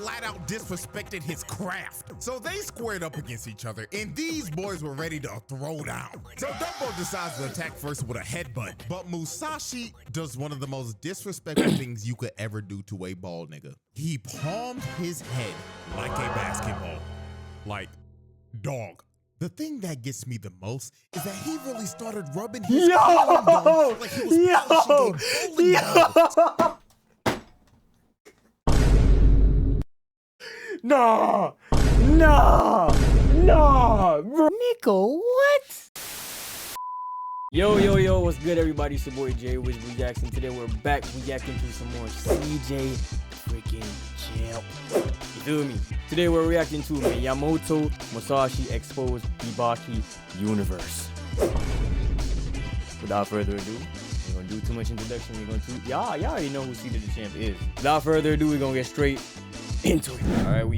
flat out disrespected his craft. So they squared up against each other, and these boys were ready to throw down. So Dopo decides to attack first with a headbutt, but Musashi does one of the most disrespectful things you could ever do to a bald nigga. He palmed his head like a basketball. Like, dog. The thing that gets me the most is that he really started rubbing his collarbone like he was polishing a bowling ball. No, bro. Nico, what? Yo, what's good, everybody? It's your boy Jwiz Jackson. Today we're back reacting to some more CJ freaking Champ. You feel me? Today we're reacting to Miyamoto Musashi exposed the Baki universe. Without further ado, we're gonna do too much introduction. We're going to y'all already know who CJ the Champ is. Without further ado, we're gonna get straight into it. All right, we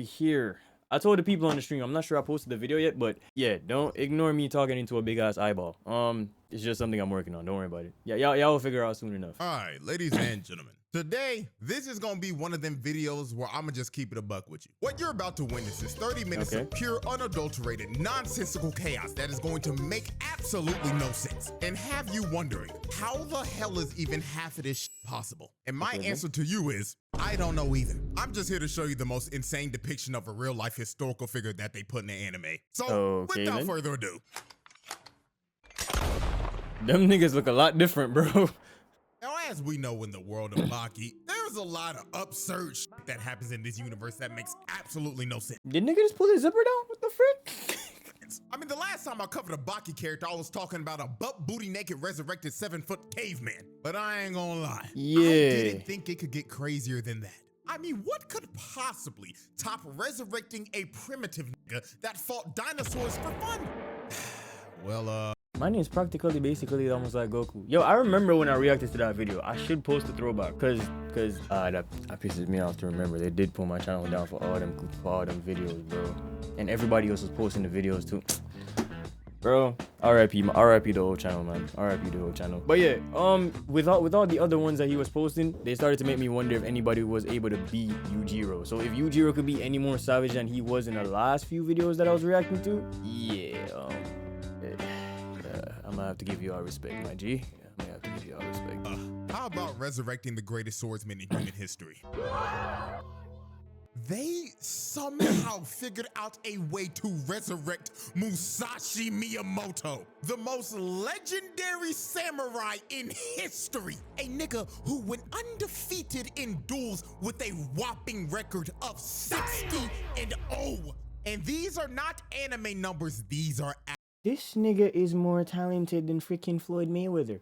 here. I told the people on the stream, I'm not sure I posted the video yet, but yeah, don't ignore me talking into a big ass eyeball. It's just something I'm working on. Don't worry about it. Yeah, y'all will figure out soon enough. All right, ladies and gentlemen. Today, this is gonna be one of them videos where I'ma just keep it a buck with you. What you're about to witness is 30 minutes of pure, unadulterated, nonsensical chaos that is going to make absolutely no sense and have you wondering, how the hell is even half of this shit possible? And my answer to you is, I don't know either. I'm just here to show you the most insane depiction of a real life historical figure that they put in the anime. So, without further ado. Them niggas look a lot different, bro. Now, as we know in the world of Baki, there's a lot of absurd shit that happens in this universe that makes absolutely no sense. Did nigga just pull his zipper down? What the frick? I mean, the last time I covered a Baki character, I was talking about a butt booty naked resurrected 7-foot caveman. But I ain't gonna lie. Yeah. I didn't think it could get crazier than that. I mean, what could possibly top resurrecting a primitive nigga that fought dinosaurs for fun? Well, my name's practically basically almost like Goku. Yo, I remember when I reacted to that video. I should post a throwback cause that pisses me off to remember. They did pull my channel down for all them videos, bro. And everybody else was posting the videos too. Bro, RIP the old channel, man. RIP the old channel. But yeah, with all the other ones that he was posting, they started to make me wonder if anybody was able to beat Yujiro. So if Yujiro could be any more savage than he was in the last few videos that I was reacting to, yeah, I'm gonna have to give you all respect, my G. I'm gonna have to give you all respect. How about resurrecting the greatest swordsman in human history? They somehow figured out a way to resurrect Musashi Miyamoto, the most legendary samurai in history. A nigga who went undefeated in duels with a whopping record of 60-0. And these are not anime numbers, these are This nigga is more talented than freaking Floyd Mayweather.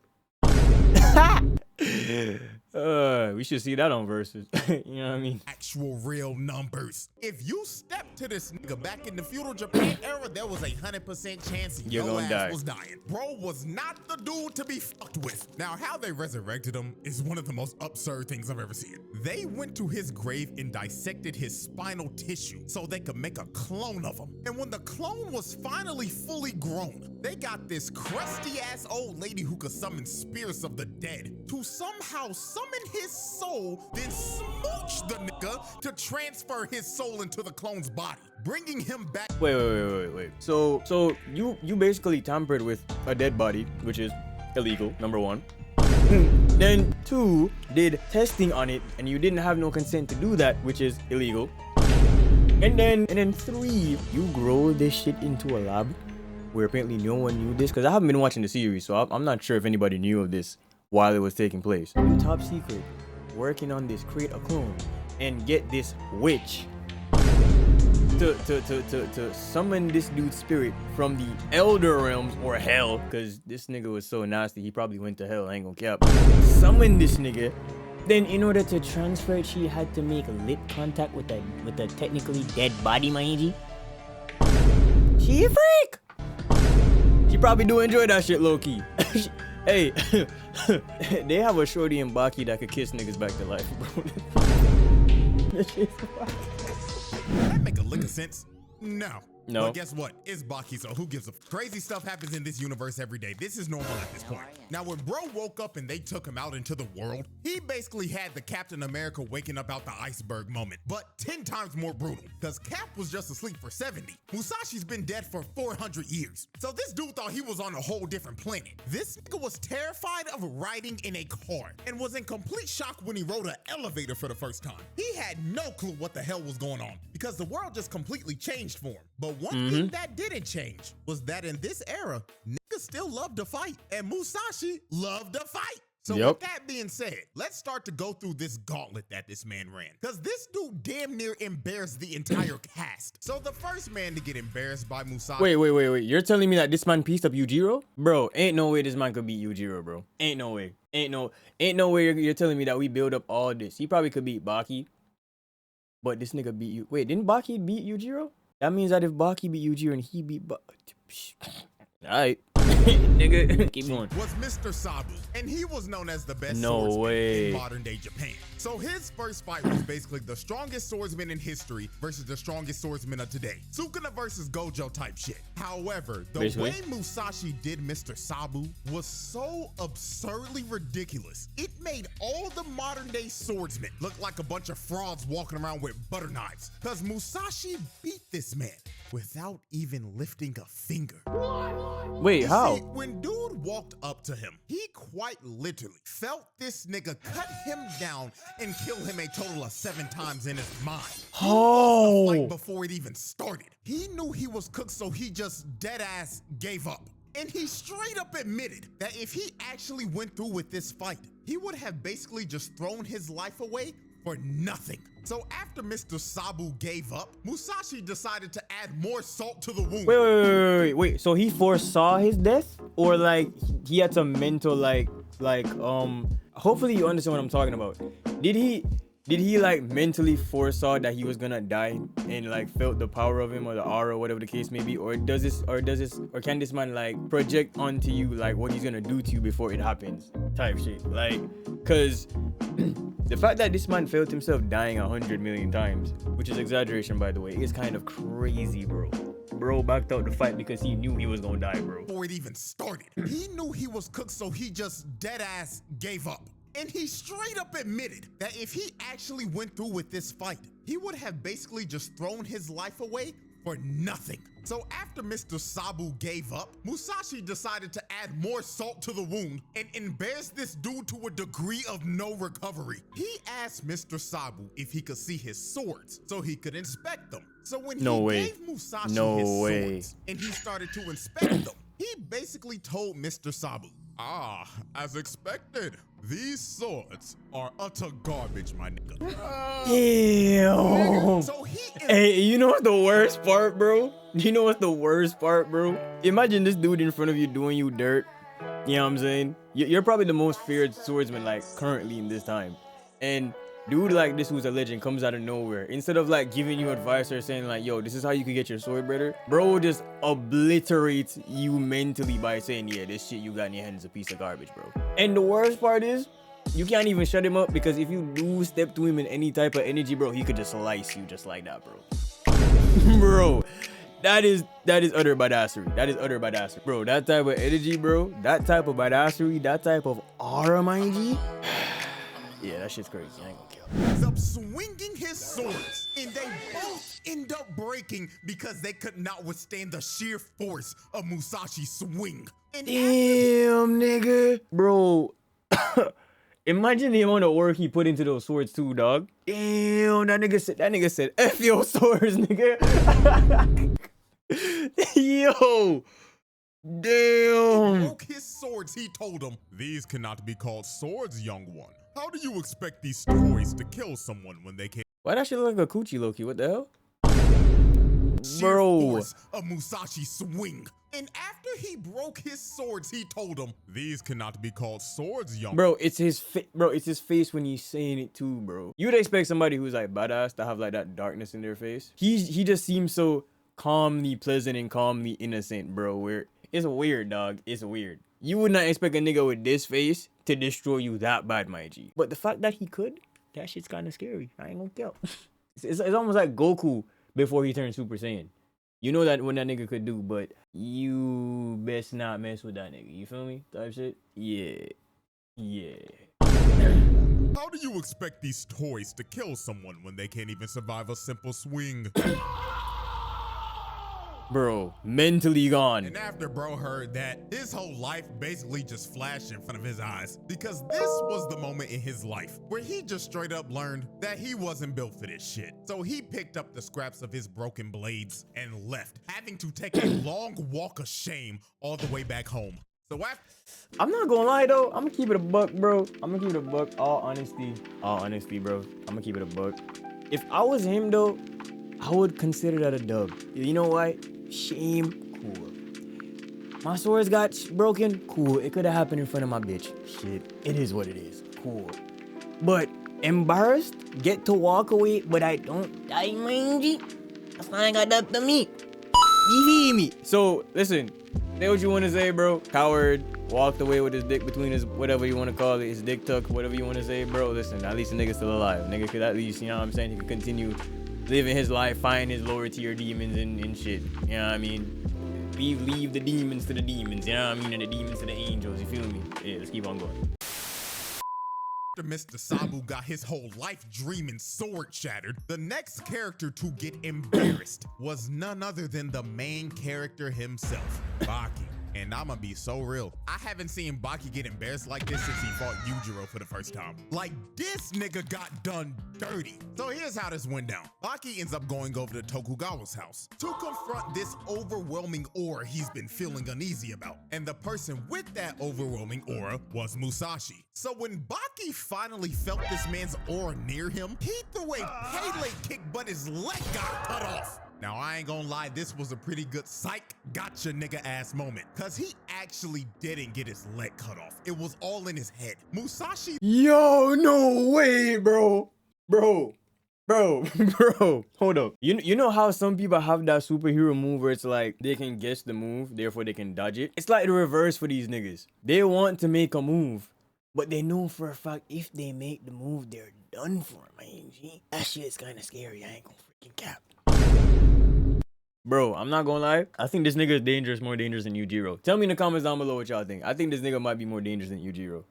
We should see that on Versus. You know what I mean? Actual real numbers. If you step to this nigga back in the feudal Japan era, there was 100% chance your ass was dying. Bro was not the dude to be fucked with. Now, how they resurrected him is one of the most absurd things I've ever seen. They went to his grave and dissected his spinal tissue so they could make a clone of him. And when the clone was finally fully grown, they got this crusty ass old lady who could summon spirits of the dead to somehow summon his soul, then smooch the nigga to transfer his soul into the clone's body, bringing him back. Wait. So you basically tampered with a dead body, which is illegal, number one. Then 2, did testing on it, and you didn't have no consent to do that, which is illegal. And then 3, you grow this shit into a lab where apparently no one knew this, because I haven't been watching the series, so I'm not sure if anybody knew of this while it was taking place. You top secret, working on this, create a clone, and get this witch to summon this dude's spirit from the Elder Realms or hell, because this nigga was so nasty, he probably went to hell, I ain't gonna cap. Summon this nigga. Then in order to transfer it, she had to make lip contact with a technically dead body, mind you. She a freak. She probably do enjoy that shit low-key. Hey, they have a shorty in Baki that could kiss niggas back to life, bro. That make a lick of sense? No. No. But guess what? It's Baki, so who gives a crazy stuff happens in this universe every day. This is normal at this point. Now, when bro woke up and they took him out into the world, he basically had the Captain America waking up out the iceberg moment, but 10 times more brutal, because Cap was just asleep for 70. Musashi's been dead for 400 years. So this dude thought he was on a whole different planet. This nigga was terrified of riding in a car and was in complete shock when he rode an elevator for the first time. He had no clue what the hell was going on because the world just completely changed for him. But one thing that didn't change was that in this era, niggas still loved to fight, and Musashi loved to fight. So with that being said, let's start to go through this gauntlet that this man ran. Because this dude damn near embarrassed the entire cast. So the first man to get embarrassed by Musashi... Wait. You're telling me that this man pieced up Yujiro? Bro, ain't no way this man could beat Yujiro, bro. Ain't no way. Ain't no way you're telling me that we build up all this. He probably could beat Baki. But this nigga beat you. Wait, didn't Baki beat Yujiro? That means that if Baki beat Yujiro and he beat Alright. Nigga, keep going. Was Mr. Sabu, and he was known as the best No swordsman way. in modern day Japan. So his first fight was basically the strongest swordsman in history versus the strongest swordsman of today. Sukuna versus Gojo type shit. However, the way Musashi did Mr. Sabu was so absurdly ridiculous. It made all the modern day swordsmen look like a bunch of frauds walking around with butter knives. Cause Musashi beat this man without even lifting a finger. Wait, how? See, when dude walked up to him, he quite literally felt this nigga cut him down and kill him a total of 7 times in his mind. Oh! Like before it even started. He knew he was cooked, so he just dead ass gave up. And he straight up admitted that if he actually went through with this fight, he would have basically just thrown his life away for nothing. So after Mr. Sabu gave up, Musashi decided to add more salt to the wound. Wait. So he foresaw his death? Or like he had some mental hopefully you understand what I'm talking about. Did he like mentally foresaw that he was gonna die and like felt the power of him or the aura, whatever the case may be, or can this man like project onto you like what he's gonna do to you before it happens type shit? Like, cause the fact that this man felt himself dying 100 million times, which is exaggeration by the way, is kind of crazy, bro. Bro backed out the fight because he knew he was gonna die, bro. Before it even started, he knew he was cooked, so he just dead ass gave up. And he straight up admitted that if he actually went through with this fight, he would have basically just thrown his life away for nothing. So after Mr. Sabu gave up, Musashi decided to add more salt to the wound and embarrass this dude to a degree of no recovery. He asked Mr. Sabu if he could see his swords so he could inspect them. So when gave Musashi his swords and he started to inspect them, he basically told Mr. Sabu, as expected, these swords are utter garbage, my nigga. Damn. So hey, you know what's the worst part, bro? You know what's the worst part, bro? Imagine this dude in front of you doing you dirt. You know what I'm saying? You're probably the most feared swordsman like currently in this time. And dude like this who's a legend comes out of nowhere. Instead of like giving you advice or saying like, yo, this is how you can get your sword better, bro just obliterates you mentally by saying, yeah, this shit you got in your hand is a piece of garbage, bro. And the worst part is, you can't even shut him up because if you do step to him in any type of energy, bro, he could just slice you just like that, bro. Bro, that is utter badassery. That is utter badassery. Bro, that type of energy, bro, that type of badassery, that type of aura, my G. Yeah, that shit's crazy. I ain't gonna kill him. Ends up swinging his swords, and they both end up breaking because they could not withstand the sheer force of Musashi's swing. And damn, nigga. Bro, imagine the amount of work he put into those swords too, dog. Damn, that nigga said, F your swords, nigga. Yo. Damn. He broke his swords, he told him, these cannot be called swords, young one. How do you expect these toys to kill someone when they can't? Why that shit look like a coochie, Loki? What the hell? Bro. Force of Musashi swing. And after he broke his swords, he told him, these cannot be called swords, young. Bro, it's his face when he's saying it too, bro. You'd expect somebody who's like badass to have like that darkness in their face. He just seems so calmly pleasant and calmly innocent, bro. Where it's weird, dog. It's weird. You would not expect a nigga with this face to destroy you that bad, my G. But the fact that he could, that shit's kind of scary. I ain't gonna kill. It's almost like Goku before he turned Super Saiyan. You know that when that nigga could do, but you best not mess with that nigga. You feel me? Type shit. Yeah. How do you expect these toys to kill someone when they can't even survive a simple swing? Bro, mentally gone. And after bro heard that, his whole life basically just flashed in front of his eyes, because this was the moment in his life where he just straight up learned that he wasn't built for this shit. So he picked up the scraps of his broken blades and left, having to take a long walk of shame all the way back home. So I'm not gonna lie though, I'm gonna keep it a buck, bro. I'm gonna keep it a buck, all honesty, bro. I'm gonna keep it a buck. If I was him though, I would consider that a dub. You know why? Shame, cool. My swords got broken, cool. It could have happened in front of my bitch. Shit, it is what it is, cool. But embarrassed, get to walk away, but I don't die, mind you. That's why I got dub to me. You feel me? So listen, say what you want to say, bro. Coward walked away with his dick between his, whatever you want to call it, his dick tuck, whatever you want to say, bro. Listen, at least the nigga's still alive. Nigga could at least, you know what I'm saying, he could continue living his life, find his lower tier demons and shit. You know what I mean? Leave the demons to the demons, you know what I mean? And the demons to the angels, you feel me? Yeah, let's keep on going. After Mr. Sabu got his whole life dream and sword shattered, the next character to get embarrassed was none other than the main character himself, Baki. And I'ma be so real, I haven't seen Baki get embarrassed like this since he fought Yujiro for the first time. Like, this nigga got done dirty. So here's how this went down. Baki ends up going over to Tokugawa's house to confront this overwhelming aura he's been feeling uneasy about. And the person with that overwhelming aura was Musashi. So when Baki finally felt this man's aura near him, he threw a Pele kick, but his leg got cut off. Now, I ain't gonna lie, this was a pretty good psych gotcha nigga ass moment, cause he actually didn't get his leg cut off. It was all in his head. Musashi— Yo, no way, bro. Bro, hold up. You know how some people have that superhero move where it's like they can guess the move, therefore they can dodge it? It's like the reverse for these niggas. They want to make a move, but they know for a fact if they make the move, they're done for, man. That shit's kind of scary. I ain't gonna freaking cap. Bro, I'm not gonna lie. I think this nigga is dangerous, more dangerous than Yujiro. Tell me in the comments down below what y'all think. I think this nigga might be more dangerous than Yujiro.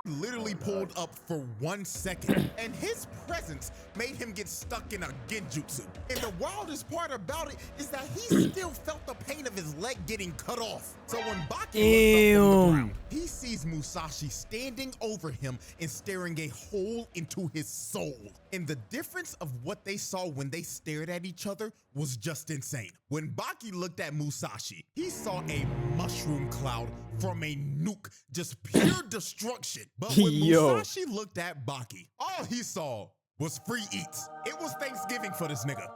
Literally pulled up for 1 second, and his presence made him get stuck in a genjutsu. And the wildest part about it is that he still felt the pain of his leg getting cut off. So when Baki looks up from the ground, he sees Musashi standing over him and staring a hole into his soul. And the difference of what they saw when they stared at each other was just insane. When Baki looked at Musashi, he saw a mushroom cloud from a nuke, just pure destruction. But when Musashi looked at Baki, all he saw was free eats. It was Thanksgiving for this nigga.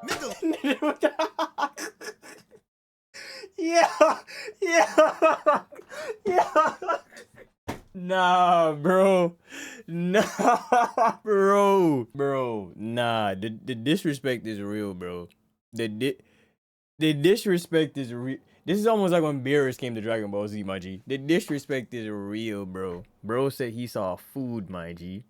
Yeah. Nah, bro. Nah, bro. Nah, the disrespect is real, bro. The disrespect is real. This is almost like when Beerus came to Dragon Ball Z, my G. The disrespect is real, bro. Bro said he saw food, my G.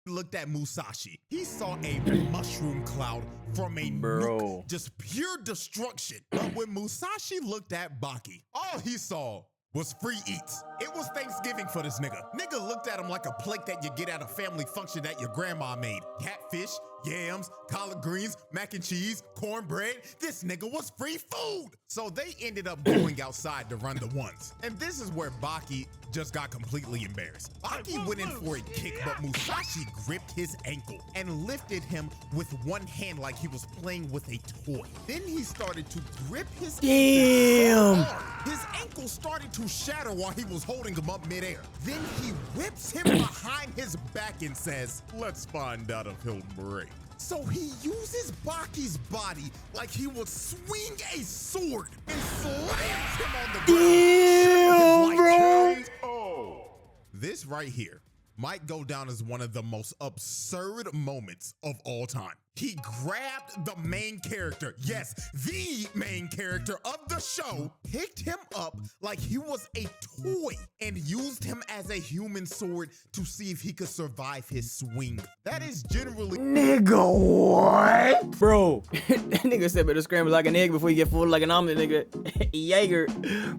Looked at Musashi. He saw a mushroom cloud from a nuke, just pure destruction. But when Musashi looked at Baki, all he saw was free eats. It was Thanksgiving for this nigga. Nigga looked at him like a plate that you get at a family function that your grandma made. Catfish, yams, collard greens, mac and cheese, cornbread. This nigga was free food. So they ended up going outside to run the ones. And this is where Baki just got completely embarrassed. Baki went in for a kick, but Musashi gripped his ankle and lifted him with one hand like he was playing with a toy. Then he started to grip his ankle so hard, his ankle started to shatter while he was holding him up midair. Then he whips him behind his back and says, "Let's find out if he'll break." So he uses Baki's body like he would swing a sword and slams him on the ground. Damn, bro. This right here might go down as one of the most absurd moments of all time. He grabbed the main character, yes, the main character of the show, picked him up like he was a toy, and used him as a human sword to see if he could survive his swing. That is generally— Nigga, what? boy. Bro, that nigga said better scramble like an egg before you get fooled like an omelet, nigga. Jaeger.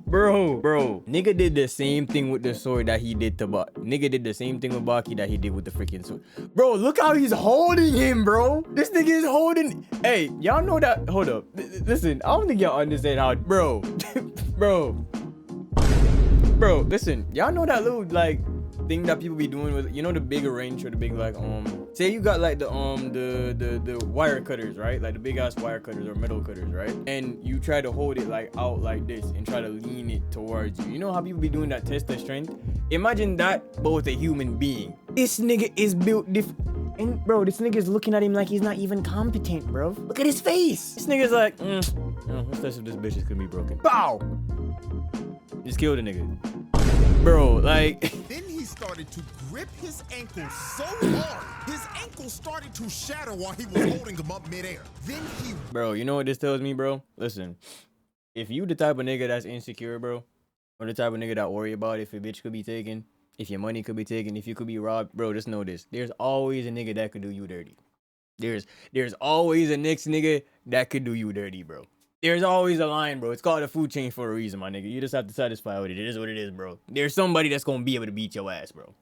Bro. Nigga did the same thing with the sword that he did to Baki. Nigga did the same thing with Baki that he did with the freaking sword. Bro, look how he's holding him, bro. This nigga is holding. Hey, y'all know that. Hold up. Listen, I don't think y'all understand how. Bro. Bro, listen. Y'all know that little, like, thing that people be doing with, you know, the big wrench or the big, like, say you got like the wire cutters, right? Like the big ass wire cutters or metal cutters, right? And you try to hold it like out like this and try to lean it towards you. You know how people be doing that test of strength? Imagine that, but with a human being. This nigga is built different. And bro, this nigga is looking at him like he's not even competent, bro. Look at his face. This nigga's like, let's test if this bitch is gonna be broken. Bow! Just kill the nigga. Bro, like. Then he started to grip his ankle so hard, his ankle started to shatter while he was holding him up midair. Then he. Bro, you know what this tells me, bro? Listen, if you the type of nigga that's insecure, bro, or the type of nigga that worry about if a bitch could be taken, if your money could be taken, if you could be robbed, bro, just know this. There's always a nigga that could do you dirty. There's always a next nigga that could do you dirty, bro. There's always a line, bro. It's called a food chain for a reason, my nigga. You just have to satisfy with it. It is what it is, bro. There's somebody that's gonna be able to beat your ass, bro.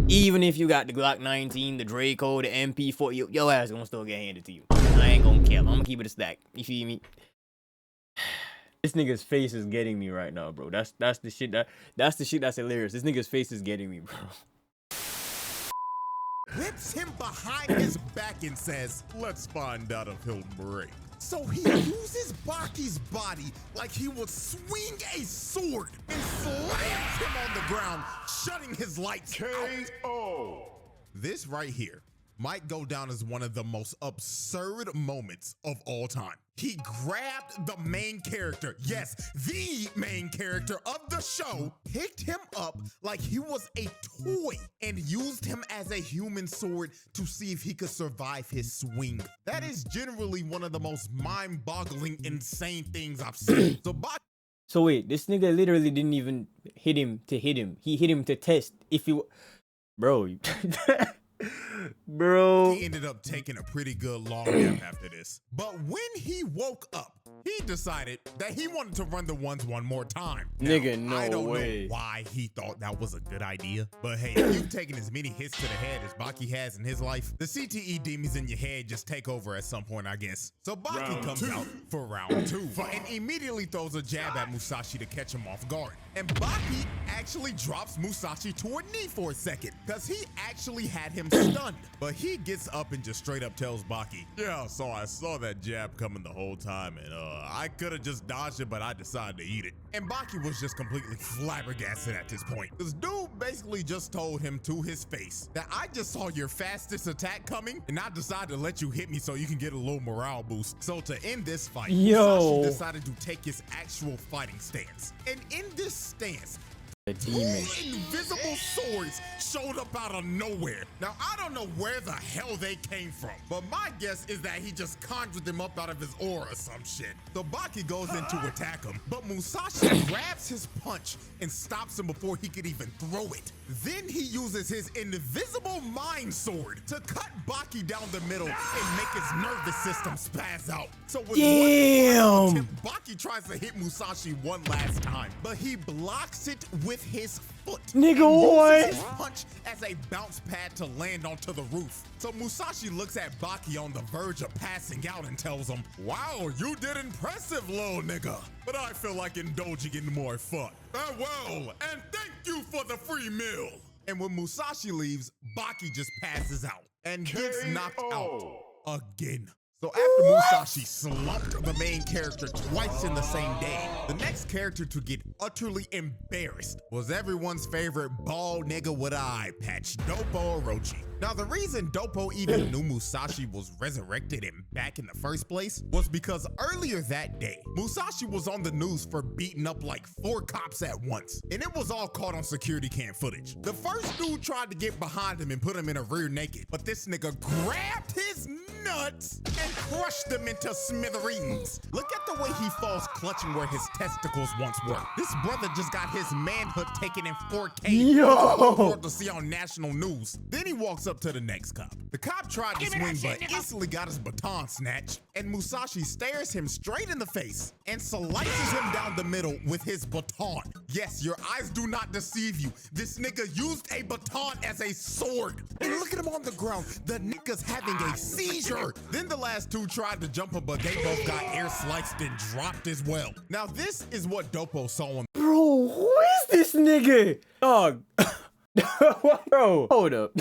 Even if you got the Glock 19, the Draco, the MP4, your ass gonna still get handed to you. I ain't gonna care. I'm gonna keep it a stack. You feel me? This nigga's face is getting me right now, bro. That's the shit that's hilarious. This nigga's face is getting me, bro. Whips him behind his back and says, "Let's find out if he'll break." So he uses Baki's body like he would swing a sword and slams him on the ground, shutting his lights out. This right here might go down as one of the most absurd moments of all time. He grabbed the main character, yes, the main character of the show, picked him up like he was a toy, and used him as a human sword to see if he could survive his swing. That is generally one of the most mind-boggling, insane things I've seen. So wait, this nigga literally didn't even hit him to hit him. He hit him to test if he... Bro, bro. He ended up taking a pretty good long nap after this. But when he woke up, he decided that he wanted to run the ones one more time. Now, nigga, no way. I don't know why he thought that was a good idea. But hey, if you've taken as many hits to the head as Baki has in his life, the CTE demons in your head just take over at some point, I guess. So Baki comes out for round 2 and immediately throws a jab at Musashi to catch him off guard. And Baki actually drops Musashi to a knee for a second because he actually had him stunned. But he gets up and just straight up tells Baki, "Yeah, so I saw that jab coming the whole time and I could have just dodged it, but I decided to eat it." And Baki was just completely flabbergasted at this point. This dude basically just told him to his face that I just saw your fastest attack coming and I decided to let you hit me so you can get a little morale boost. So to end this fight, Musashi decided to take his actual fighting stance. And in this stance, two invisible swords showed up out of nowhere. Now, I don't know where the hell they came from, but my guess is that he just conjured them up out of his aura or some shit. So Baki goes in to attack him, but Musashi grabs his punch and stops him before he could even throw it. Then he uses his invisible mind sword to cut Baki down the middle and make his nervous system spaz out. So with one attempt, Baki tries to hit Musashi one last time, but he blocks it with his foot. Nigga, what? His punch as a bounce pad to land onto the roof. So Musashi looks at Baki on the verge of passing out and tells him, "Wow, you did impressive, little nigga. But I feel like indulging in more fun. Farewell, and thank you for the free meal." And when Musashi leaves, Baki just passes out and gets knocked out again. So after Musashi slumped the main character twice in the same day, the next character to get utterly embarrassed was everyone's favorite bald nigga with an eye patch, Dopo Orochi. Now, the reason Dopo even knew Musashi was resurrected and back in the first place was because earlier that day, Musashi was on the news for beating up like 4 cops at once, and it was all caught on security cam footage. The first dude tried to get behind him and put him in a rear naked, but this nigga grabbed his nuts and crush them into smithereens. Look at the way he falls clutching where his testicles once were. This brother just got his manhood taken in 4K for the world to see on national news. Then he walks up to the next cop. The cop tried to swing but instantly got his baton snatched, and Musashi stares him straight in the face and slices him down the middle with his baton. Yes, your eyes do not deceive you. This nigga used a baton as a sword. And look at him on the ground. The nigga's having a seizure. Then the last two tried to jump him, but they both got air sliced and dropped as well. Now this is what Dopo saw on. Bro, who is this nigga? Dog. Bro, hold up.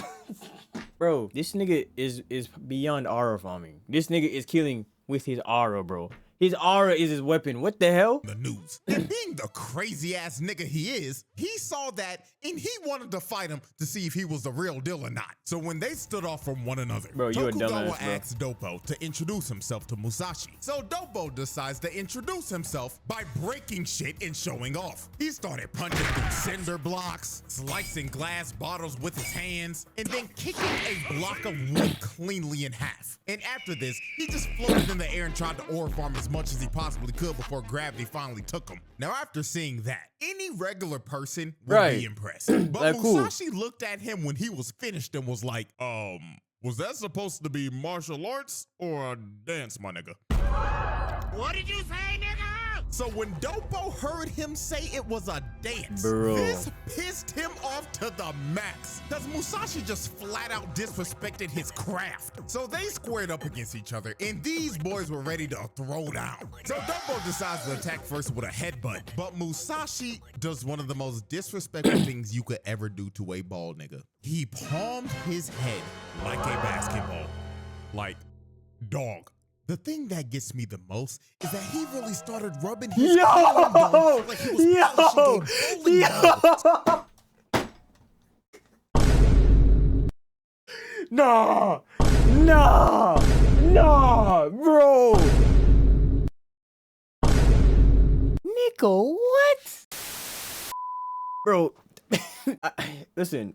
Bro, this nigga is beyond aura farming. This nigga is killing with his aura, bro. His aura is his weapon. What the hell? The news. And being the crazy ass nigga he is, he saw that and he wanted to fight him to see if he was the real deal or not. So when they stood off from one another, bro, you a dumbass, bro. asked Dopo to introduce himself to Musashi. So Dopo decides to introduce himself by breaking shit and showing off. He started punching through cinder blocks, slicing glass bottles with his hands, and then kicking a block of wood cleanly in half. And after this, he just floated in the air and tried to aura farm as much as he possibly could before gravity finally took him. Now, after seeing that, any regular person would be impressed. But like, Musashi looked at him when he was finished and was like, was that supposed to be martial arts or a dance, my nigga? What did you say, nigga? So when Dopo heard him say it was a dance, this pissed him off to the max. Because Musashi just flat out disrespected his craft. So they squared up against each other, and these boys were ready to throw down. So Dopo decides to attack first with a headbutt, but Musashi does one of the most disrespectful things you could ever do to a bald nigga. He palmed his head like a basketball. Like, dog. The thing that gets me the most is that he really started rubbing his arm like he was polishing a ball. Nah, bro. Nico, what? Bro, listen,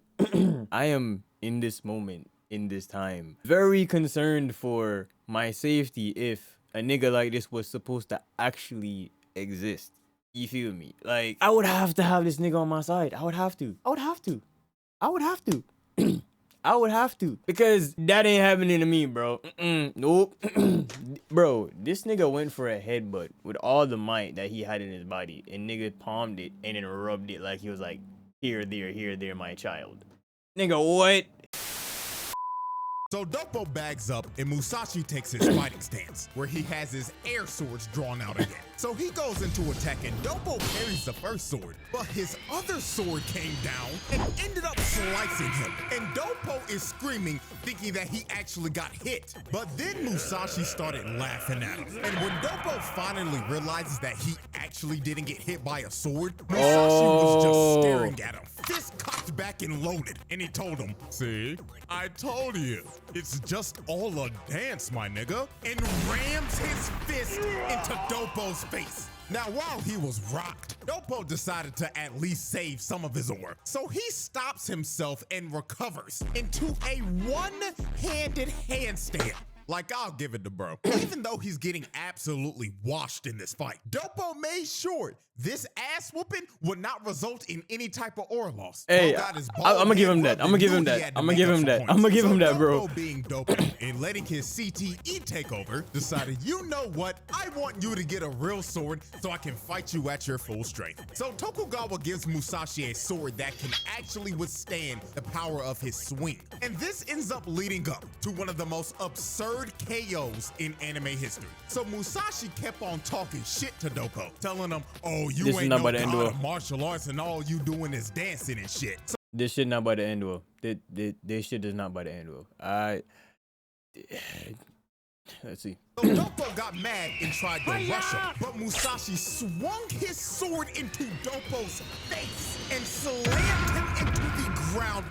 I am in this moment, in this time, very concerned for my safety if a nigga like this was supposed to actually exist. You feel me? Like, I would have to have this nigga on my side. I would have to. Because that ain't happening to me, bro. Nope. Bro, this nigga went for a headbutt with all the might that he had in his body, and nigga palmed it and then rubbed it like he was like, here, there, my child. Nigga, what? So Dopo bags up and Musashi takes his fighting stance, where he has his air swords drawn out again. So he goes into attack and Dopo parries the first sword, but his other sword came down and ended up slicing him. And Dopo is screaming, thinking that he actually got hit. But then Musashi started laughing at him. And when Dopo finally realizes that he actually didn't get hit by a sword, Musashi was just staring at him, fist cocked back and loaded. And he told him, see, I told you, it's just all a dance, my nigga. And rams his fist into Dopo's face. Now, while he was rocked, Dopo decided to at least save some of his aura. So he stops himself and recovers into a one-handed handstand. Like, I'll give it to bro. Even though he's getting absolutely washed in this fight, Dopo made sure this ass whooping would not result in any type of aura loss. Hey, I'm gonna give him that. I'm gonna give him that, bro. Dopo being Dopo and letting his CTE take over, decided, you know what? I want you to get a real sword so I can fight you at your full strength. So Tokugawa gives Musashi a sword that can actually withstand the power of his swing. And this ends up leading up to one of the most absurd KOs in anime history. So Musashi kept on talking shit to Dopo, telling him, oh, you ain't no god of martial arts and all you doing is dancing and shit. So this shit not by the end well. This shit is not by the end well. Let's see. So Dopo got mad and tried to rush him, but Musashi swung his sword into Dopo's face and slammed him into the ground,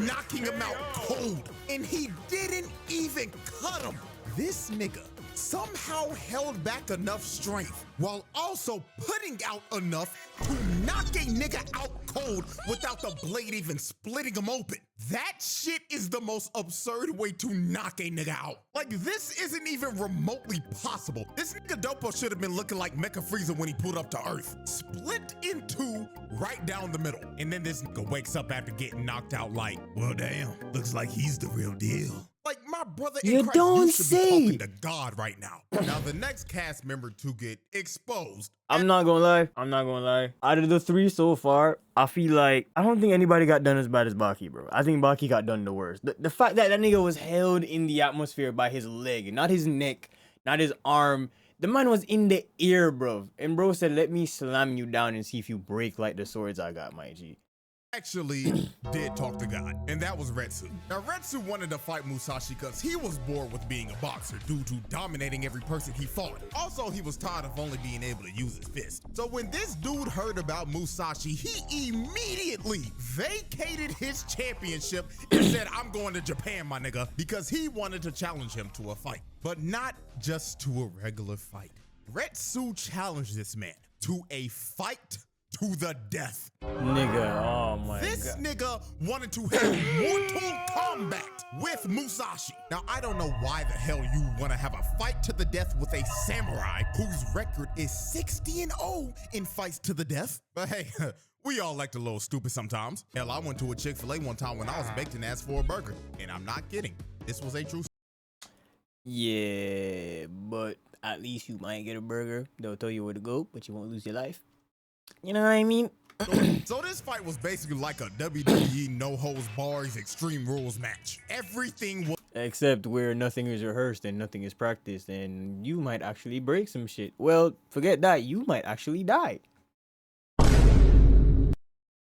knocking him out cold. And he didn't even cut him. This nigga somehow held back enough strength while also putting out enough to knock a nigga out cold without the blade even splitting him open. That shit is the most absurd way to knock a nigga out. Like, this isn't even remotely possible. This nigga Dopo should have been looking like Mecha Frieza when he pulled up to Earth. Split in two right down the middle. And then this nigga wakes up after getting knocked out like, well, damn, looks like he's the real deal. Like, my brother in Christ, you should be talking to God right now. Now, the next cast member to get exposed. I'm not gonna lie. Out of the 3 so far, I feel like I don't think anybody got done as bad as Baki, bro. I think Baki got done the worst. The fact that that nigga was held in the atmosphere by his leg, not his neck, not his arm. The man was in the air, bro. And bro said, let me slam you down and see if you break like the swords I got, my G. Actually did talk to God, and that was Retsu. Now, Retsu wanted to fight Musashi because he was bored with being a boxer due to dominating every person he fought. Also, he was tired of only being able to use his fist. So when this dude heard about Musashi, he immediately vacated his championship and said, I'm going to Japan, my nigga, because he wanted to challenge him to a fight, but not just to a regular fight. Retsu challenged this man to a fight to the death. Nigga, oh my God. This nigga wanted to have mortal combat with Musashi. Now, I don't know why the hell you want to have a fight to the death with a samurai whose record is 60-0 in fights to the death. But hey, we all act a little stupid sometimes. Hell, I went to a Chick-fil-A one time when I was baked and asked for a burger. And I'm not kidding. This was a true. Yeah, but at least you might get a burger. They'll tell you where to go, but you won't lose your life. You know what I mean? So this fight was basically like a WWE no holds bars Extreme Rules match. Everything was except where nothing is rehearsed and nothing is practiced, and you might actually break some shit. Well, forget that, you might actually die.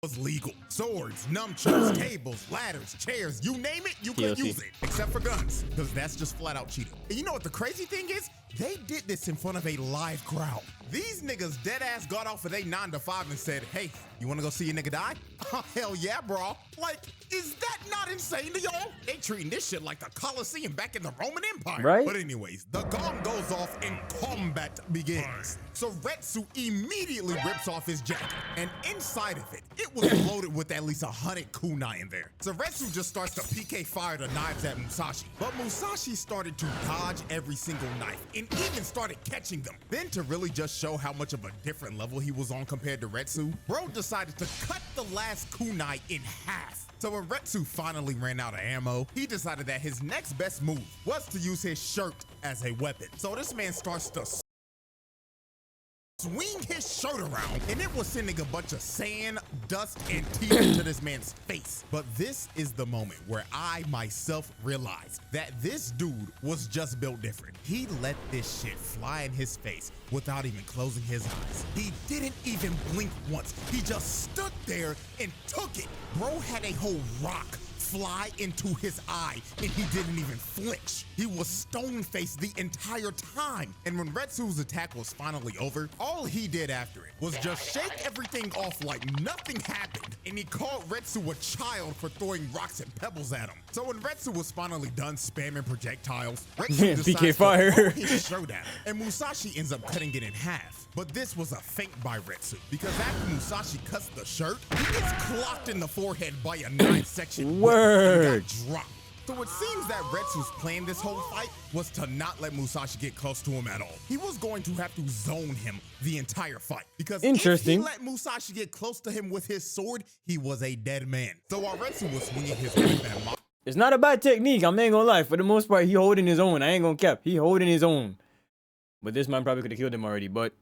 Was legal. Swords, nunchucks, tables, ladders, chairs, you name it, you could use it. Except for guns, because that's just flat out cheating. And you know what the crazy thing is? They did this in front of a live crowd. These niggas dead ass got off of their 9 to 5 and said, hey, you wanna go see a nigga die? Oh, hell yeah, bro. Like, is that not insane to y'all? They treating this shit like the Colosseum back in the Roman Empire. Right? But anyways, the gong goes off and combat begins. So Retsu immediately rips off his jacket, and inside of it was loaded with at least 100 kunai in there. So Retsu just starts to PK fire the knives at Musashi. But Musashi started to dodge every single knife and even started catching them. Then to really just show how much of a different level he was on compared to Retsu, bro decided to cut the last kunai in half. So when Retsu finally ran out of ammo, he decided that his next best move was to use his shirt as a weapon. So this man starts to swing his shirt around, and it was sending a bunch of sand, dust, and tears to this man's face. But this is the moment where I myself realized that this dude was just built different. He let this shit fly in his face without even closing his eyes. He didn't even blink once. He just stood there and took it. Bro had a whole rock fly into his eye, and he didn't even flinch. He was stone-faced the entire time. And when Retsu's attack was finally over, all he did after it was just shake everything off like nothing happened, and he called Retsu a child for throwing rocks and pebbles at him. So when Retsu was finally done spamming projectiles, Retsu decides PK fire. to throw his showdown, and Musashi ends up cutting it in half. But this was a feint by Retsu, because after Musashi cuts the shirt, he gets clocked in the forehead by a 9-section Word. drop. So it seems that Retsu's plan this whole fight was to not let Musashi get close to him at all. He was going to have to zone him the entire fight, because if he let Musashi get close to him with his sword, he was a dead man. So while Retsu was swinging his weapon, it's not a bad technique, I'm not gonna lie. For the most part, he holding his own. I ain't gonna cap. He holding his own. But this man probably could have killed him already, but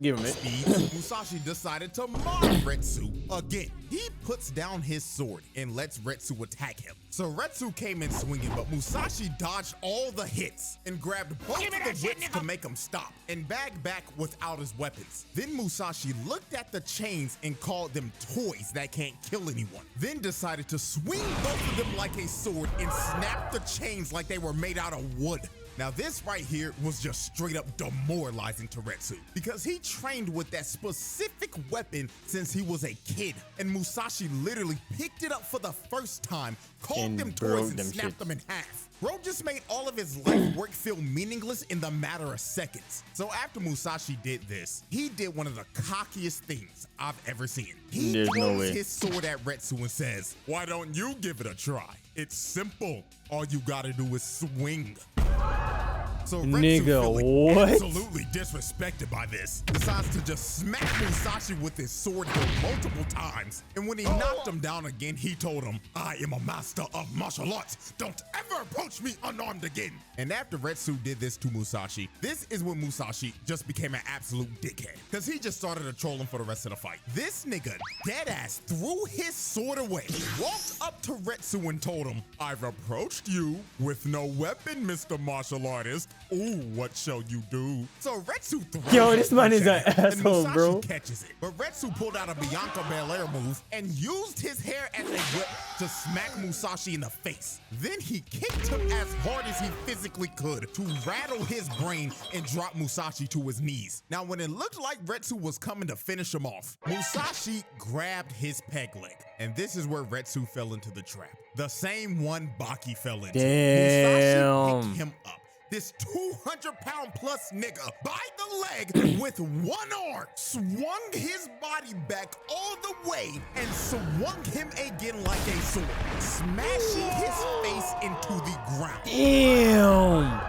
give him it. Musashi decided to mock Retsu again. He puts down his sword and lets Retsu attack him. So Retsu came in swinging, but Musashi dodged all the hits and grabbed both of the whips to make him stop and bagged back without his weapons. Then Musashi looked at the chains and called them toys that can't kill anyone. Then decided to swing both of them like a sword and snap the chains like they were made out of wood. Now this right here was just straight up demoralizing to Retsu because he trained with that specific weapon since he was a kid, and Musashi literally picked it up for the first time, called them toys and snapped them in half. Bro just made all of his life work feel meaningless in the matter of seconds. So after Musashi did this, he did one of the cockiest things I've ever seen. He throws his sword at Retsu and says, "Why don't you give it a try? It's simple. All you gotta do is swing." So Retsu, feeling absolutely disrespected by this, decides to just smack Musashi with his sword hilt multiple times. And when he knocked him down again, he told him, "I am a master of martial arts. Don't ever approach me unarmed again." And after Retsu did this to Musashi, this is when Musashi just became an absolute dickhead, because he just started to troll him for the rest of the fight. This nigga deadass threw his sword away, walked up to Retsu and told him, "I've approached you with no weapon, Mr. Martial Artist. Ooh, what shall you do?" So Retsu throws this man is an asshole, bro. Catches it, but Retsu pulled out a Bianca Belair move and used his hair as a whip to smack Musashi in the face. Then he kicked him as hard as he physically could to rattle his brain and drop Musashi to his knees. Now, when it looked like Retsu was coming to finish him off, Musashi grabbed his peg leg, and this is where Retsu fell into the trap. The same one Baki fell into. Musashi picked him up. This 200-pound plus nigga by the leg with one arm, swung his body back all the way and swung him again like a sword, smashing his face into the ground. Damn.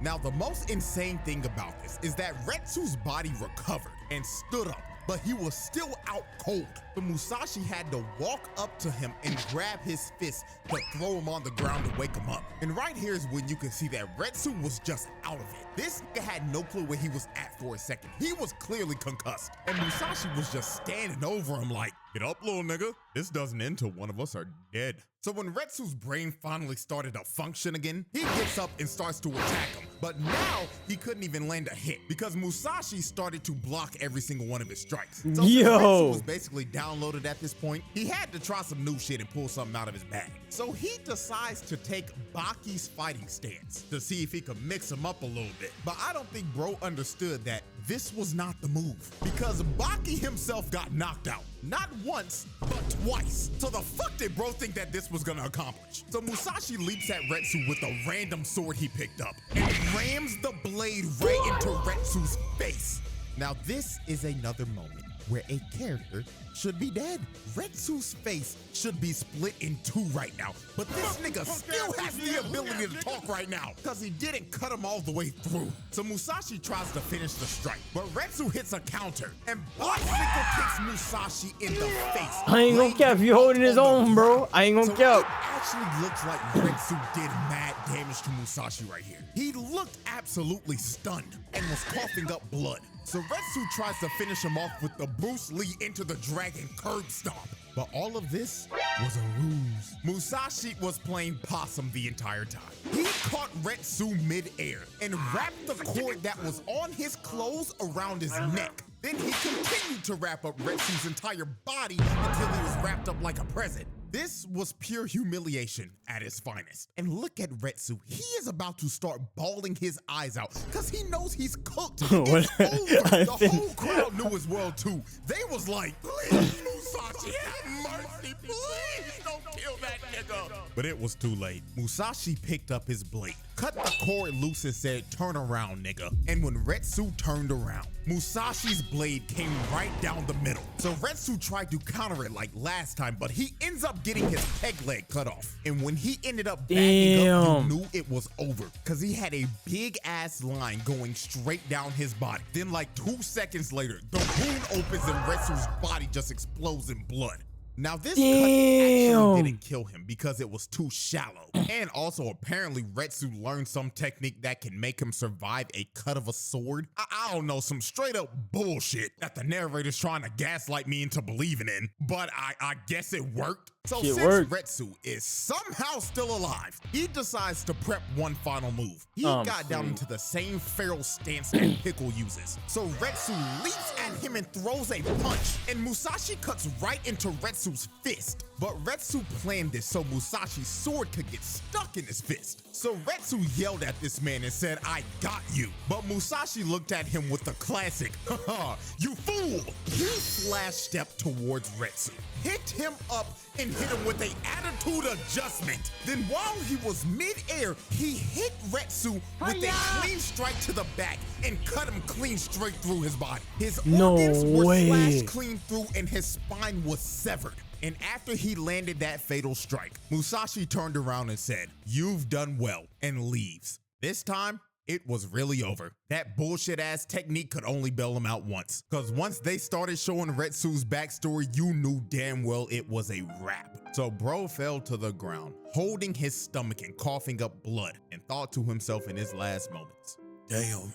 Now, the most insane thing about this is that Retsu's body recovered and stood up, but he was still out cold. So Musashi had to walk up to him and grab his fist to throw him on the ground to wake him up. And right here is when you can see that Retsu was just out of it. This nigga had no clue where he was at for a second. He was clearly concussed. And Musashi was just standing over him like, "Get up, little nigga. This doesn't end till one of us are dead." So when Retsu's brain finally started to function again, he gets up and starts to attack him. But now he couldn't even land a hit because Musashi started to block every single one of his strikes. So since Retsu was basically downloaded at this point, he had to try some new shit and pull something out of his bag. So he decides to take Baki's fighting stance to see if he could mix him up a little bit. But I don't think bro understood that this was not the move, because Baki himself got knocked out. Not once, but twice. So the fuck did bro think that this was gonna accomplish? So Musashi leaps at Retsu with a random sword he picked up and rams the blade right into Retsu's face. Now this is another moment where a character should be dead. Retsu's face should be split in two right now, but this nigga still has the ability to talk right now because he didn't cut him all the way through. So Musashi tries to finish the strike, but Retsu hits a counter and bicycle kicks Musashi in the face. I ain't gonna cap, you holding his own, bro. I ain't gonna cap. It actually looks like Retsu did mad damage to Musashi right here. He looked absolutely stunned and was coughing up blood. So Retsu tries to finish him off with the Bruce Lee into the dragon curb stomp. But all of this was a ruse. Musashi was playing possum the entire time. He caught Retsu mid-air and wrapped the cord that was on his clothes around his neck. Then he continued to wrap up Retsu's entire body until he was wrapped up like a present. This was pure humiliation at its finest. And look at Retsu. He is about to start bawling his eyes out because he knows he's cooked. It's over. The whole crowd knew as well too. They was like, "Please, Musashi, have mercy. Please don't kill that nigga." But it was too late. Musashi picked up his blade, cut the cord loose and said, "Turn around, nigga." And when Retsu turned around, Musashi's blade came right down the middle. So Retsu tried to counter it like last time, but he ends up getting his peg leg cut off. And when he ended up backing up, you knew it was over because he had a big ass line going straight down his body. Then like 2 seconds later, the wound opens and Retsu's body just explodes in blood. Now this cut actually didn't kill him because it was too shallow. And also apparently Retsu learned some technique that can make him survive a cut of a sword. I don't know, some straight up bullshit that the narrator's trying to gaslight me into believing in, but I guess it worked. So since Retsu is somehow still alive, he decides to prep one final move. He got down into the same feral stance that Pickle uses. So Retsu leaps at him and throws a punch, and Musashi cuts right into Retsu's fist. But Retsu planned this so Musashi's sword could get stuck in his fist. So Retsu yelled at this man and said, "I got you." But Musashi looked at him with the classic, "Haha, you fool!" He flash stepped towards Retsu, hit him up, and hit him with an attitude adjustment. Then while he was mid-air, he hit Retsu with a clean strike to the back and cut him clean straight through his body. His organs were slashed clean through and his spine was severed. And after he landed that fatal strike, Musashi turned around and said, "You've done well," and leaves. This time, it was really over. That bullshit ass technique could only bail him out once. Cause once they started showing Retsu's backstory, you knew damn well it was a wrap. So bro fell to the ground, holding his stomach and coughing up blood, and thought to himself in his last moments, "Damn,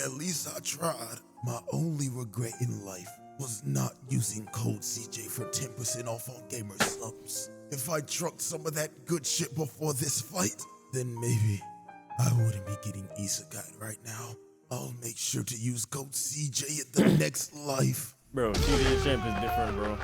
at least I tried. My only regret in life was not using code CJ for 10% off on gamer subs. If I trucked some of that good shit before this fight, then maybe I wouldn't be getting isekai right now. I'll make sure to use code CJ in the next life." Bro, CJ champ is different, bro.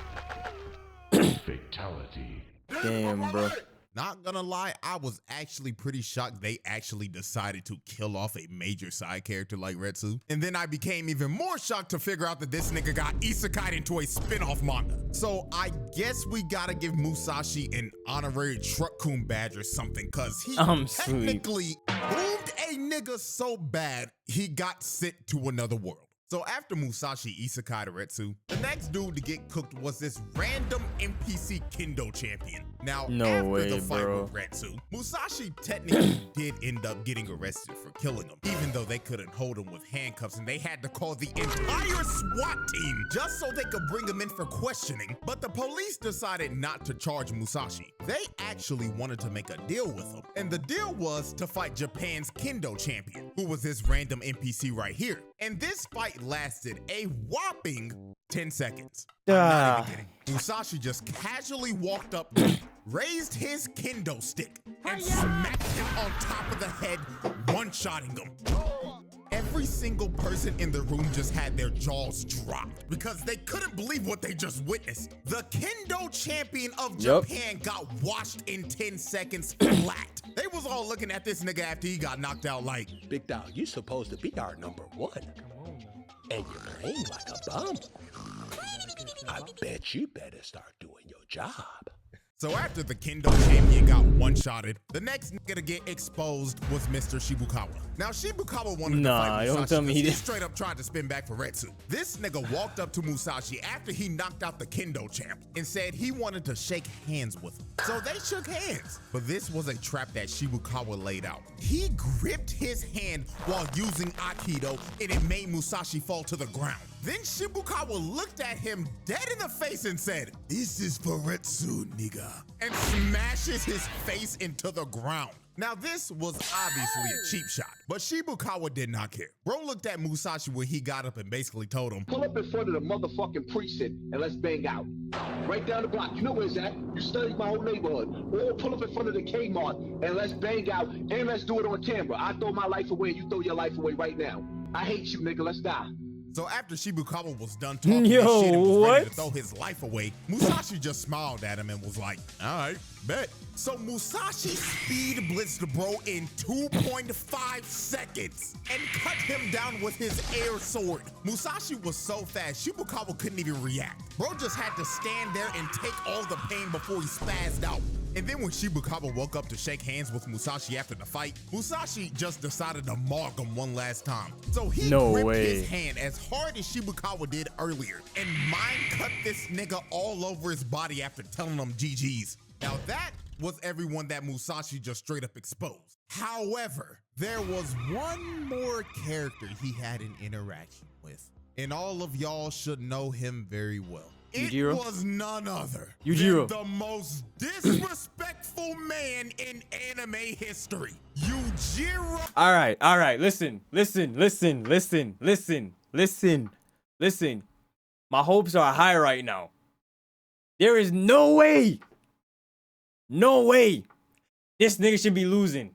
Fatality. Damn, bro. Not gonna lie, I was actually pretty shocked they actually decided to kill off a major side character like Retsu. And then I became even more shocked to figure out that this nigga got isekai'd into a spin-off manga. So I guess we gotta give Musashi an honorary Truck-kun badge or something, cause he technically boomed a nigga so bad, he got sent to another world. So after Musashi isekai'd Retsu, the next dude to get cooked was this random NPC Kendo champion. Now, after the fight with Retsu, Musashi technically did end up getting arrested for killing him, even though they couldn't hold him with handcuffs and they had to call the entire SWAT team just so they could bring him in for questioning. But the police decided not to charge Musashi. They actually wanted to make a deal with him. And the deal was to fight Japan's Kendo champion, who was this random NPC right here. And this fight lasted a whopping 10 seconds. I'm not even kidding. Musashi just casually walked up, raised his kendo stick, and smacked him on top of the head, one-shotting him. Every single person in the room just had their jaws dropped because they couldn't believe what they just witnessed. The Kendo champion of Japan got washed in 10 seconds flat. They was all looking at this nigga after he got knocked out like, "Big dog, you supposed to be our number one. And you're playing like a bum. I bet you better start doing your job." So after the Kendo champion got one-shotted, the next nigga to get exposed was Mr. Shibukawa. Now Shibukawa wanted to fight Musashi, don't tell me he straight up tried to spin back for Retsu. This nigga walked up to Musashi after he knocked out the Kendo champ and said he wanted to shake hands with him. So they shook hands. But this was a trap that Shibukawa laid out. He gripped his hand while using Aikido and it made Musashi fall to the ground. Then Shibukawa looked at him dead in the face and said, "This is for Retsu, nigga," and smashes his face into the ground. Now this was obviously a cheap shot, but Shibukawa did not care. Bro looked at Musashi when he got up and basically told him, "Pull up in front of the motherfucking precinct and let's bang out. Right down the block. You know where it's at. You studied my whole neighborhood. Or pull up in front of the Kmart and let's bang out and let's do it on camera. I throw my life away and you throw your life away right now. I hate you, nigga. Let's die." So after Shibukawa was done talking this shit and was ready to throw his life away, Musashi just smiled at him and was like, "All right, bet." So Musashi speed blitzed bro in 2.5 seconds and cut him down with his air sword. Musashi was so fast, Shibukawa couldn't even react. Bro just had to stand there and take all the pain before he spazzed out. And then when Shibukawa woke up to shake hands with Musashi after the fight, Musashi just decided to mog him one last time. So he gripped his hand as hard as Shibukawa did earlier and mind cut this nigga all over his body after telling him GG's. Now that was everyone that Musashi just straight up exposed. However, there was one more character he had an interaction with, and all of y'all should know him very well. It was none other than the most disrespectful man in anime history, Yujiro. All right. Listen. My hopes are high right now. There is no way this nigga should be losing.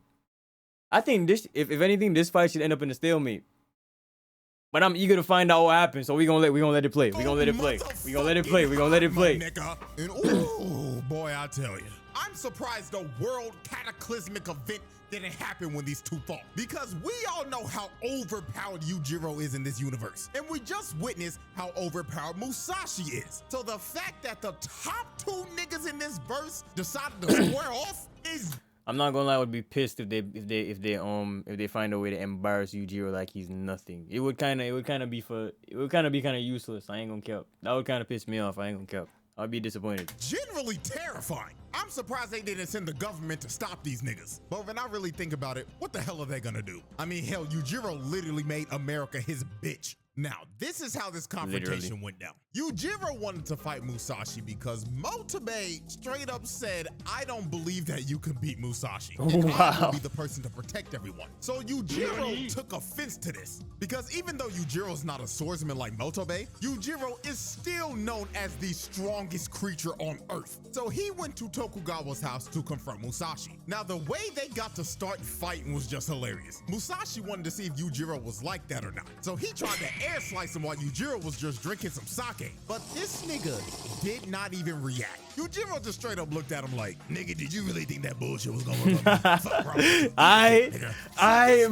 I think this, if anything, this fight should end up in a stalemate. But I'm eager to find out what happens, so we gonna let it play. We gonna let it play. We gonna let it play. We gonna let it play. Nigga. And ooh, boy, I tell you, I'm surprised the world cataclysmic event didn't happen when these two fought, because we all know how overpowered Yujiro is in this universe, and we just witnessed how overpowered Musashi is. So the fact that the top two niggas in this verse decided to square off is. I'm not gonna lie, I would be pissed if they find a way to embarrass Yujiro like he's nothing. It would kind of be useless. I ain't gonna cap. That would kind of piss me off. I ain't gonna cap. I'd be disappointed. Generally terrifying. I'm surprised they didn't send the government to stop these niggas. But when I really think about it, what the hell are they gonna do? I mean, hell, Yujiro literally made America his bitch. Now, this is how this confrontation went down. Yujiro wanted to fight Musashi because Motobe straight up said, I don't believe that you can beat Musashi. And I will be the person to protect everyone. So Yujiro took offense to this, because even though Yujiro's not a swordsman like Motobe, Yujiro is still known as the strongest creature on Earth. So he went to Tokugawa's house to confront Musashi. Now, the way they got to start fighting was just hilarious. Musashi wanted to see if Yujiro was like that or not. So he tried to air slice him while Yujiro was just drinking some sake. But this nigga did not even react. Yujiro just straight up looked at him like, nigga, did you really think that bullshit was gonna work on me? Fuck, bro.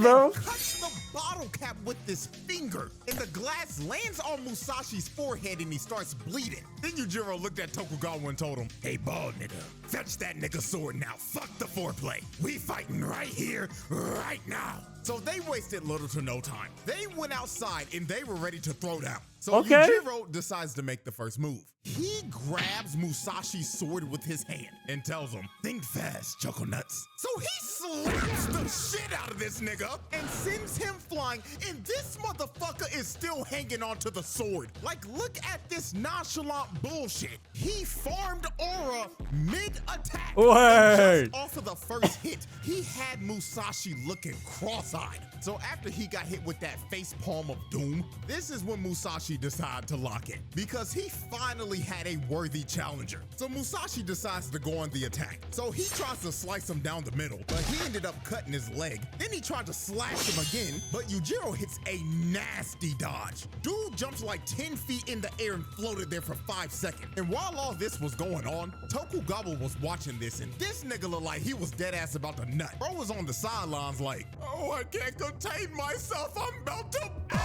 Bro. Cuts the bottle cap with this finger, and the glass lands on Musashi's forehead and he starts bleeding. Then Yujiro looked at Tokugawa and told him, hey, bald nigga, fetch that nigga sword now. Fuck the foreplay. We fighting right here, right now. So they wasted little to no time. They went outside and they were ready to throw down. So Yujiro decides to make the first move. He grabs Musashi's sword with his hand and tells him, think fast, Choco Nuts. So he slaps the shit out of this nigga and sends him flying, and this motherfucker is still hanging onto the sword. Like, look at this nonchalant bullshit. He farmed aura mid-attack. Just off of the first hit, he had Musashi looking cross-eyed. So after he got hit with that face palm of doom, this is when Musashi decided to lock in, because he finally had a worthy challenger. So Musashi decides to go on the attack. So he tries to slice him down the middle, but he ended up cutting his leg. Then he tried to slash him again, but Yujiro hits a nasty dodge. Dude jumps like 10 feet in the air and floated there for 5 seconds. And while all this was going on, Tokugawa was watching this, and this nigga looked like he was dead ass about to nut. Bro was on the sidelines like, oh, I can't contain myself, I'm about to bust.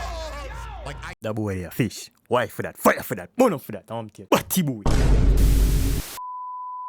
Like, that boy a fish. Why for that? Fire for that. Burn up for that. What boy?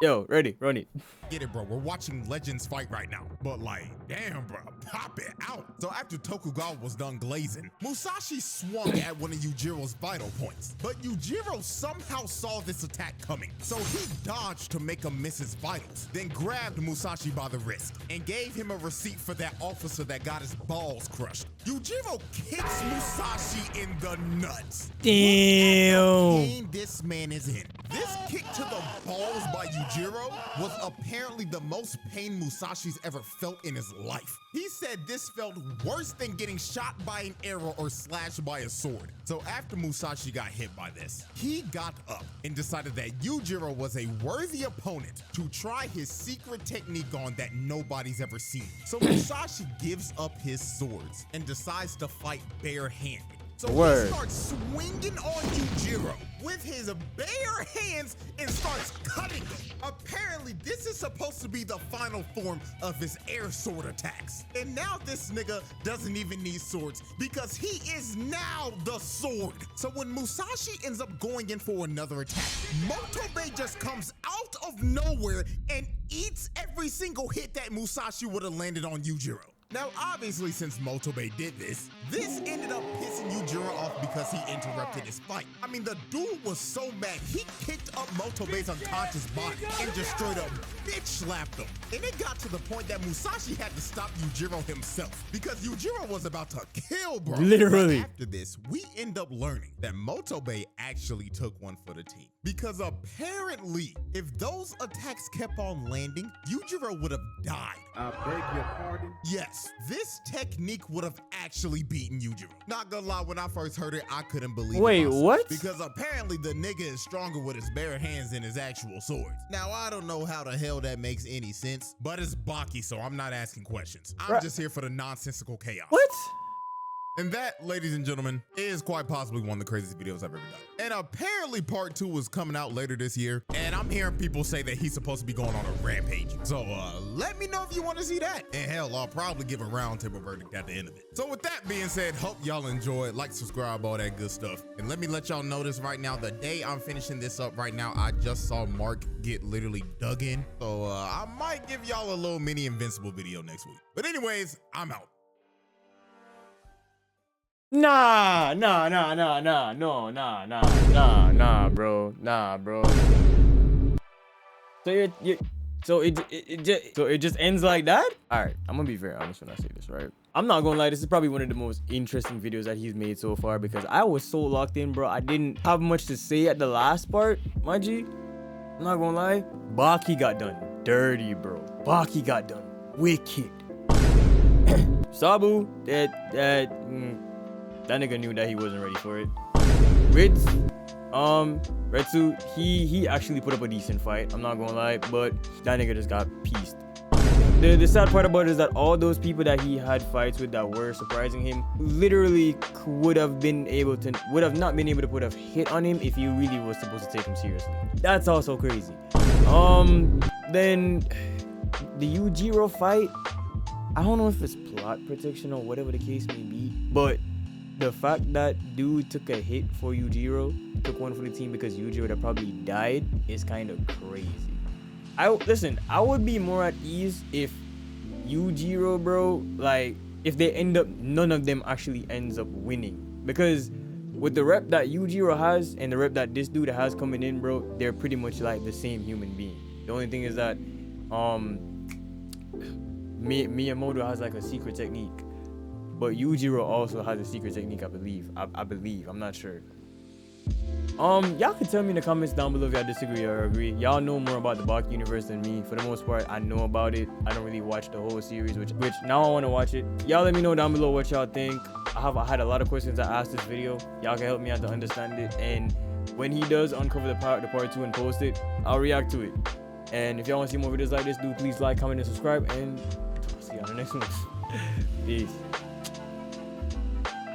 Yo, ready, run it. Get it, bro. We're watching legends fight right now. But like, damn, bro, pop it out. So after Tokugawa was done glazing, Musashi swung at one of Yujiro's vital points. But Yujiro somehow saw this attack coming. So he dodged to make him miss his vitals, then grabbed Musashi by the wrist and gave him a receipt for that officer that got his balls crushed. Yujiro kicks Musashi in the nuts. Damn. Look at the pain this man is in. This kick to the balls by Yujiro was apparently the most pain Musashi's ever felt in his life. He said this felt worse than getting shot by an arrow or slashed by a sword. So after Musashi got hit by this, he got up and decided that Yujiro was a worthy opponent to try his secret technique on that nobody's ever seen. So Musashi gives up his swords and decides to fight barehanded. So he starts swinging on Yujiro with his bare hands and starts cutting him. Apparently, this is supposed to be the final form of his air sword attacks. And now this nigga doesn't even need swords because he is now the sword. So when Musashi ends up going in for another attack, Motobe just comes out of nowhere and eats every single hit that Musashi would have landed on Yujiro. Now, obviously, since Motobe did this ended up pissing Yujiro off because he interrupted his fight. I mean, the dude was so mad, he kicked up Motobe's unconscious body and just straight up bitch slapped him. And it got to the point that Musashi had to stop Yujiro himself because Yujiro was about to kill bro. Literally. But after this, we end up learning that Motobe actually took one for the team. Because apparently, if those attacks kept on landing, Yujiro would have died. I beg your pardon? Yes, this technique would have actually beaten Yujiro. Not gonna lie, when I first heard it, I couldn't believe it. Wait, what? Because apparently the nigga is stronger with his bare hands than his actual swords. Now, I don't know how the hell that makes any sense, but it's Baki, so I'm not asking questions. I'm just here for the nonsensical chaos. What? And that, ladies and gentlemen, is quite possibly one of the craziest videos I've ever done. And apparently part 2 is coming out later this year. And I'm hearing people say that he's supposed to be going on a rampage. So let me know if you want to see that. And hell, I'll probably give a roundtable verdict at the end of it. So with that being said, hope y'all enjoy. Like, subscribe, all that good stuff. And let me let y'all know this right now. The day I'm finishing this up right now, I just saw Mark get literally dug in. So I might give y'all a little mini Invincible video next week. But anyways, I'm out. Nah, bro. So it just ends like that? All right, I'm gonna be very honest when I say this, right? I'm not gonna lie, this is probably one of the most interesting videos that he's made so far because I was so locked in, bro. I didn't have much to say at the last part, my G. I'm not gonna lie. Baki got done dirty, bro. Baki got done wicked. Sabu, that nigga knew that he wasn't ready for it. Retsu, he actually put up a decent fight. I'm not gonna lie, but that nigga just got pieced. The sad part about it is that all those people that he had fights with that were surprising him literally would have not been able to put a hit on him if you really was supposed to take him seriously. That's also crazy. Then the Yujiro fight, I don't know if it's plot protection or whatever the case may be, but the fact that dude took a hit for Yujiro, took one for the team because Yujiro would have probably died is kind of crazy. I would be more at ease if Yujiro, bro, like if they end up, none of them actually ends up winning, because with the rep that Yujiro has and the rep that this dude has coming in, bro, they're pretty much like the same human being. The only thing is that Miyamoto has like a secret technique, but Yujiro also has a secret technique, I believe. I'm not sure. Y'all can tell me in the comments down below if y'all disagree or agree. Y'all know more about the Baki universe than me. For the most part, I know about it. I don't really watch the whole series, which now I want to watch it. Y'all let me know down below what y'all think. I had a lot of questions I asked this video. Y'all can help me out to understand it. And when he does uncover the part 2 and post it, I'll react to it. And if y'all want to see more videos like this, do please like, comment, and subscribe. And I'll see you on the next one. Peace.